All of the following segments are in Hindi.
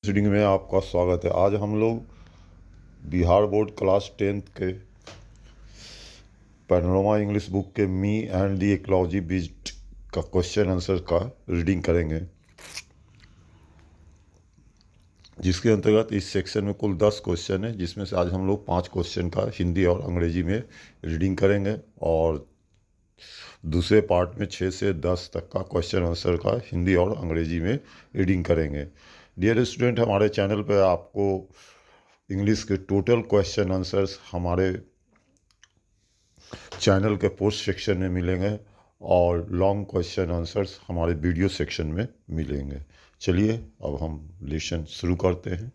रीडिंग में आपका स्वागत है। आज हम लोग बिहार बोर्ड क्लास 10th के पैनोरमा इंग्लिश बुक के me and the ecology bit का क्वेश्चन आंसर का रीडिंग करेंगे, जिसके अंतर्गत इस सेक्शन में कुल 10 क्वेश्चन है, जिसमें से आज हम लोग 5 क्वेश्चन का हिंदी और अंग्रेजी में रीडिंग करेंगे और दूसरे पार्ट में 6 से 10 तक का क्वेश्चन आंसर का हिंदी और अंग्रेजी में रीडिंग करेंगे। डियर स्टूडेंट, हमारे चैनल पर आपको इंग्लिश के टोटल क्वेश्चन आंसर्स हमारे चैनल के पोस्ट सेक्शन में मिलेंगे और लॉन्ग क्वेश्चन आंसर्स हमारे वीडियो सेक्शन में मिलेंगे। चलिए अब हम लेसन शुरू करते हैं।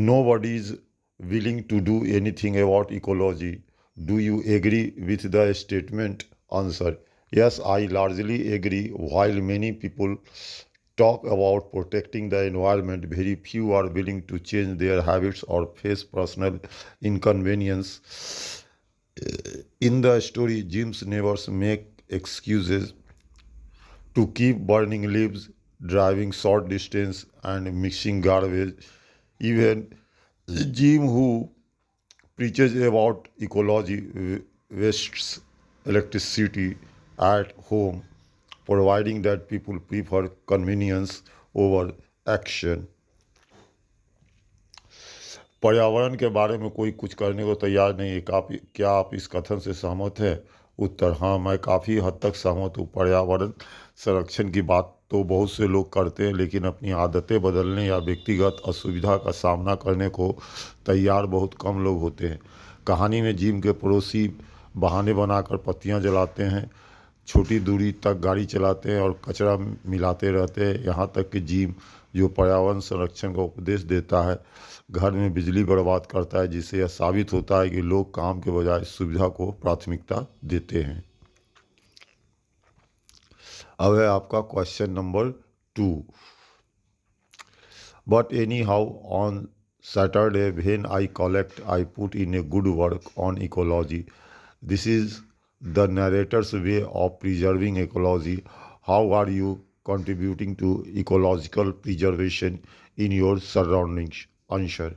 Nobody is willing to do anything about ecology. Do you agree with the statement? Answer: Yes, I largely agree. While many people talk about protecting the environment, very few are willing to change their habits or face personal inconvenience. In the story, Jim's neighbors make excuses to keep burning leaves, driving short distance, and mixing garbage. Even Jim, who preaches about ecology, wastes electricity at home, providing that people prefer convenience over action. पर्यावरण के बारे में कोई कुछ करने को तैयार नहीं है। क्या आप इस कथन से सहमत हैं? उत्तर: हाँ, मैं काफ़ी हद तक सहमत हूँ। पर्यावरण संरक्षण की बात तो बहुत से लोग करते हैं, लेकिन अपनी आदतें बदलने या व्यक्तिगत असुविधा का सामना करने को तैयार बहुत कम लोग होते हैं। कहानी में जिम के पड़ोसी बहाने बनाकर पत्तियाँ जलाते हैं, छोटी दूरी तक गाड़ी चलाते हैं और कचरा मिलाते रहते हैं। यहाँ तक कि जिम, जो पर्यावरण संरक्षण का उपदेश देता है, घर में बिजली बर्बाद करता है, जिससे यह साबित होता है कि लोग काम के बजाय सुविधा को प्राथमिकता देते हैं। अब है आपका question number 2। But any how on Saturday when I collect, I put in a good work on ecology. This is the narrator's way of preserving ecology. How are you contributing to ecological preservation in your surroundings? Answer: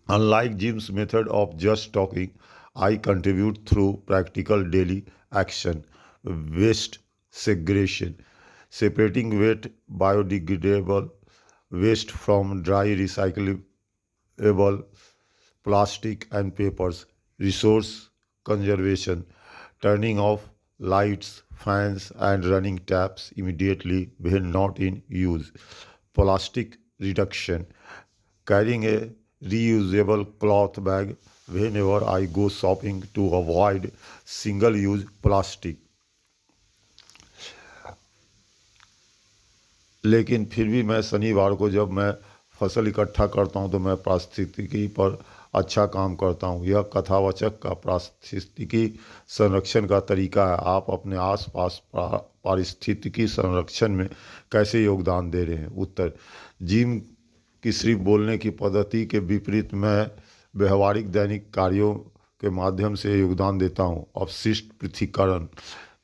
Unlike Jim's method of just talking, I contribute through practical daily action. Waste segregation, separating wet biodegradable waste from dry recyclable plastic and papers. Resource conservation, turning off lights, fans, and running taps immediately when not in use. Plastic reduction, carrying a reusable cloth bag whenever I go shopping to avoid single-use plastic. लेकिन फिर भी मैं शनिवार को जब मैं फसल इकट्ठा करता हूं तो मैं पारिस्थितिकी पर अच्छा काम करता हूं। यह कथावाचक का पारिस्थितिकी संरक्षण का तरीका है। आप अपने आसपास पारिस्थितिकी संरक्षण में कैसे योगदान दे रहे हैं? उत्तर: जिम की सिर्फ बोलने की पद्धति के विपरीत मैं व्यवहारिक दैनिक कार्यों के माध्यम से योगदान देता हूं। अपशिष्ट पृथक्करण,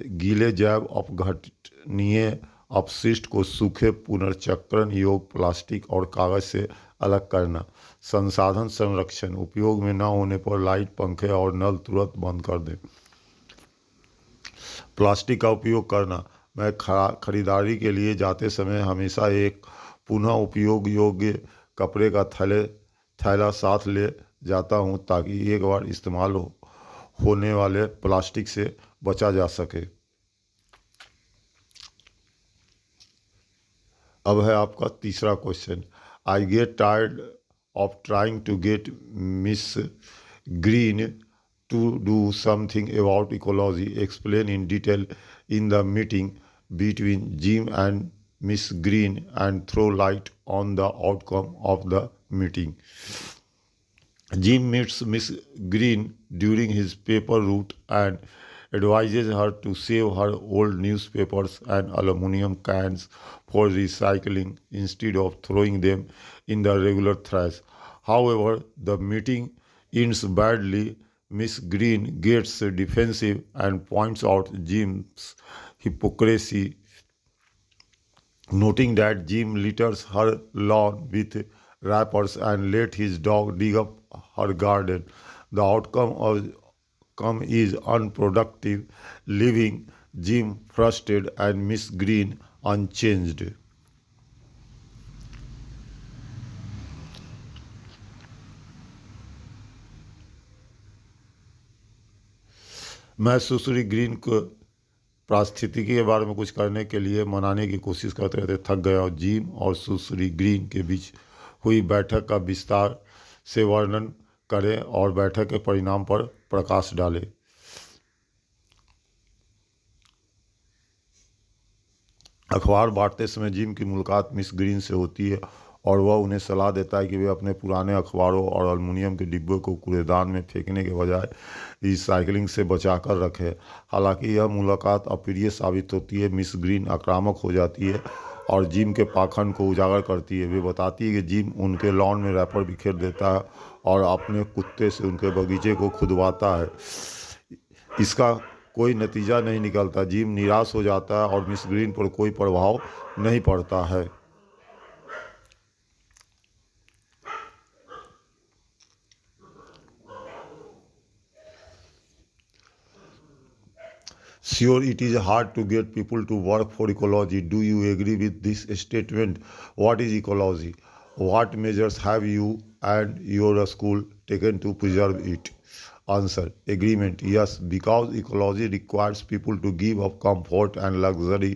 गीले जैव अपघटनीय अपशिष्ट को सूखे पुनर्चक्रण योग्य प्लास्टिक और कागज से अलग करना। संसाधन संरक्षण, उपयोग में न होने पर लाइट, पंखे और नल तुरंत बंद कर दें। प्लास्टिक का उपयोग करना, मैं खरीदारी के लिए जाते समय हमेशा एक पुनः उपयोग योग्य कपड़े का थैला साथ ले जाता हूं, ताकि एक बार इस्तेमाल होने वाले प्लास्टिक से बचा जा सके। अब है आपका तीसरा question. I get tired of trying to get Miss Green to do something about ecology. Explain in detail in the meeting between Jim and Miss Green and throw light on the outcome of the meeting. Jim meets Miss Green during his paper route and advises her to save her old newspapers and aluminum cans for recycling instead of throwing them in the regular trash. However, the meeting ends badly. Miss Green gets defensive and points out Jim's hypocrisy Noting that Jim litters her lawn with wrappers and let his dog dig up her garden. The outcome is unproductive, leaving Jim frustrated and Miss Green unchanged. मैं सुश्री ग्रीन को पारिस्थितिकी के बारे में कुछ करने के लिए मनाने की कोशिश करते रहते थक गए और जिम और सुश्री ग्रीन के बीच हुई बैठक का विस्तार से वर्णन करें और बैठक के परिणाम पर प्रकाश डालें। अखबार बांटते समय जिम की मुलाकात मिस ग्रीन से होती है और वह उन्हें सलाह देता है कि वे अपने पुराने अखबारों और एल्युमिनियम के डिब्बों को कूड़ेदान में फेंकने के बजाय रिसाइकलिंग से बचाकर रखें। हालांकि यह मुलाकात अप्रिय साबित होती है। मिस ग्रीन आक्रामक हो जाती है और जिम के पाखंड को उजागर करती है। वे बताती है कि जिम उनके लॉन में रैपर बिखेर देता है और अपने कुत्ते से उनके बगीचे को खुदवाता है। इसका कोई नतीजा नहीं निकलता। जिम निराश हो जाता है और मिस ग्रीन पर कोई प्रभाव नहीं पड़ता है। Sure, it is hard to get people to work for ecology. Do you agree with this statement? What is ecology? What measures have you and your school taken to preserve it? Answer: agreement. Yes, because ecology requires people to give up comfort and luxury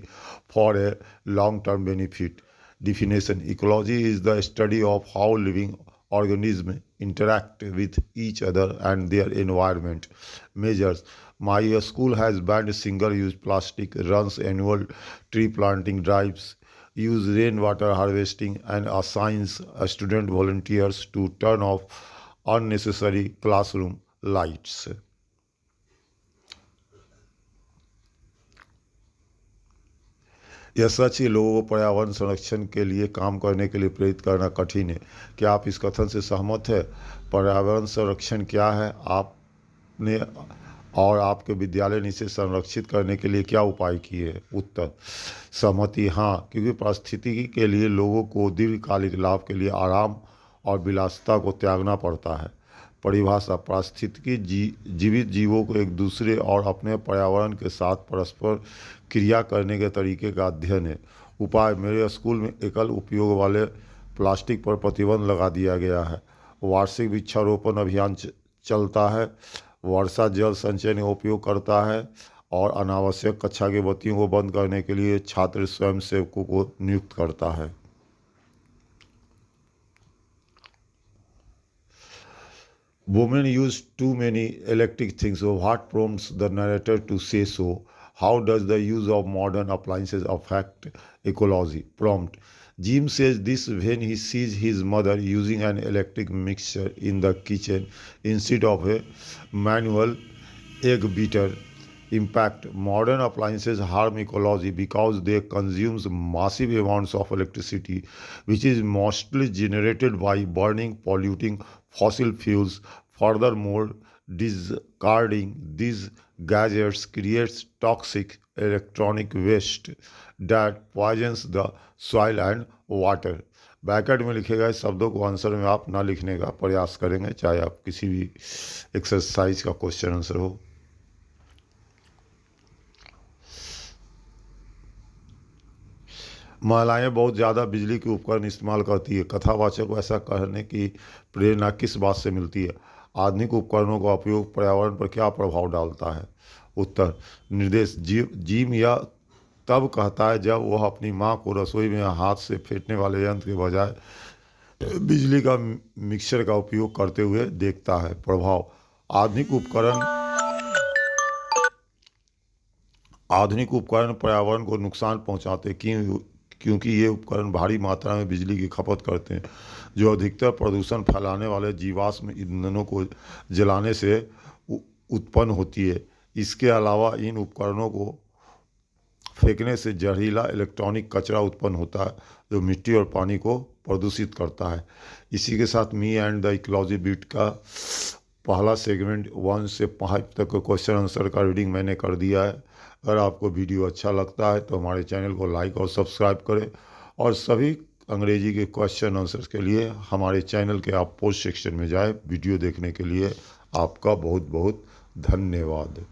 for a long term benefit. Definition: ecology is the study of how living organisms interact with each other and their environment. Measures: my school has banned single use plastic, runs annual tree planting drives, use rainwater harvesting, and assigns student volunteers to turn off unnecessary classroom lights. यह सच ही लोगों को पर्यावरण संरक्षण के लिए काम करने के लिए प्रेरित करना कठिन है। क्या आप इस कथन से सहमत है? पर्यावरण संरक्षण क्या है? आपने और आपके विद्यालय ने इसे संरक्षित करने के लिए क्या उपाय किए? उत्तर: सहमति, हाँ, क्योंकि पारिस्थितिकी के लिए लोगों को दीर्घकालिक लाभ के लिए आराम और विलासिता को त्यागना पड़ता है। परिभाषा: पारिस्थितिकी जीवित जीवों को एक दूसरे और अपने पर्यावरण के साथ परस्पर क्रिया करने के तरीके का अध्ययन है। उपाय: मेरे स्कूल में एकल उपयोग वाले प्लास्टिक पर प्रतिबंध लगा दिया गया है। वार्षिक वृक्षारोपण अभियान चलता है। वर्षा जल संचयन का उपयोग करता है और अनावश्यक कक्षा की बत्तियों को बंद करने के लिए छात्र स्वयंसेवकों को नियुक्त करता है। Women use too many electric things. So, what prompts the narrator to say so? How does the use of modern appliances affect ecology? Prompt: Jim says this when he sees his mother using an electric mixer in the kitchen instead of a manual egg beater. Impact: modern appliances harm ecology because they consume massive amounts of electricity, which is mostly generated by burning polluting fossil fuels. Furthermore, discarding these gadgets creates toxic electronic waste that poisons the soil and water. Bracket में लिखे गए शब्दों को आंसर में आप ना लिखने का प्रयास करेंगे, चाहे आप किसी भी एक्सरसाइज का क्वेश्चन आंसर हो। महिलाएं बहुत ज़्यादा बिजली के उपकरण इस्तेमाल करती है। कथावाचक को ऐसा कहने की प्रेरणा किस बात से मिलती है? आधुनिक उपकरणों का उपयोग पर्यावरण पर क्या प्रभाव डालता है? उत्तर: निर्देश: जिम यह तब कहता है जब वह अपनी मां को रसोई में हाथ से फेंटने वाले यंत्र के बजाय बिजली का मिक्सर का उपयोग करते हुए देखता है। प्रभाव: आधुनिक उपकरण पर्यावरण को नुकसान पहुंचाते क्योंकि ये उपकरण भारी मात्रा में बिजली की खपत करते हैं, जो अधिकतर प्रदूषण फैलाने वाले जीवाश्म ईंधनों को जलाने से उत्पन्न होती है। इसके अलावा इन उपकरणों को फेंकने से जहरीला इलेक्ट्रॉनिक कचरा उत्पन्न होता है, जो मिट्टी और पानी को प्रदूषित करता है। इसी के साथ me and the ecology bit का पहला सेगमेंट 1 से 5 तक क्वेश्चन आंसर का रीडिंग मैंने कर दिया है। अगर आपको वीडियो अच्छा लगता है तो हमारे चैनल को लाइक और सब्सक्राइब करें, और सभी अंग्रेजी के क्वेश्चन आंसर्स के लिए हमारे चैनल के आप पोस्ट सेक्शन में जाए वीडियो देखने के लिए। आपका बहुत बहुत धन्यवाद।